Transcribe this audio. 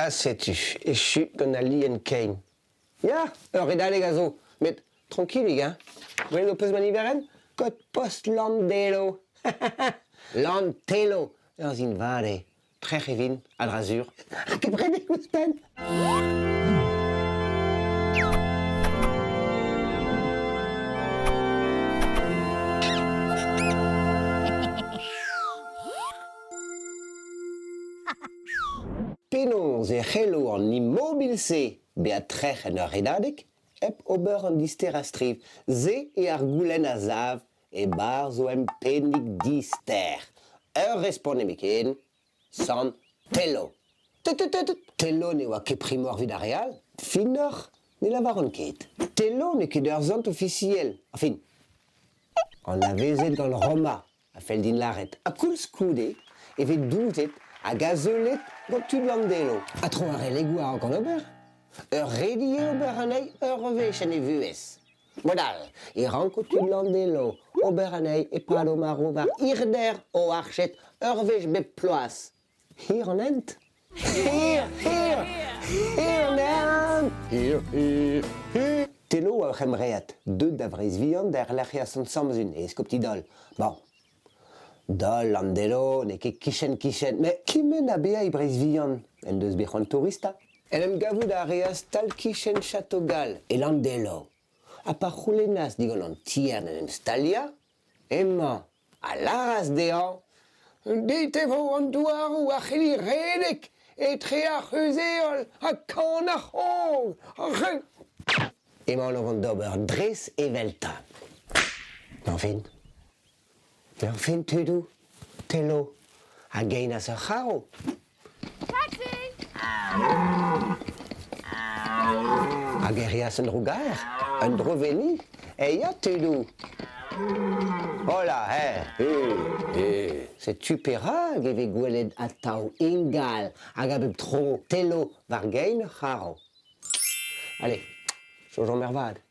Sais-tu, je suis qu'on a lien Kane. Ja, redale gazo. Mais tranquille, les gars. Vous voyez l'opus maniveren? Code post landelo. Lantelo. Dans une vallée. Très révine, à l'azur. Que brede guspen. Penons e c'hello an immobilse beatrech en ur redadik, ep ober an dister a striv, ze e ar goulenn a zav e bar zo em pennig dister. Ur responemik en, san tello. Tello ne oa ket primor vid a real, finoc'h ne lavaron ket. Tello ne ket ur zant officiel. Enfin, an avezet gant Roma, a fel din laret. A koulz koude, evet douzet a gazolet gant tud landelo. A tro a re legou a gant ober. Ur redie ober anei ur vech an e vuez. Modal, e ranko tud landelo, ober anei e palo maro var irder o archet ur vech bep ploaz. Hir an ent. Hir an ent. Hir. Tello a c'hemreat, deud da vrez vihan der lec'hias an samzun, e skop ti dol. Bon. Dol, landelo, ne ket kichen, me kimen a bea i brez vihan, en deus bec'hoant tourista. En em gavout a reas tal kichen chatogal, e landelo. A pa c'houlennas digon an tiern en em stalia, emma, a laras dehan, deite vo an douar ou a c'heli redek, e tre a c'heuzeol, a kan a c'hong, a c'he... Emma an oran d'ober dres e velta. N'en tudou, tello, a gein a se c'haro. Taxi! A gerias un rougaer, un droveni, e ya tudou. Hola, setu perag e ve gwelet atav ingal hag a bep tro tello var gein c'haro. Allez, chojon mervad.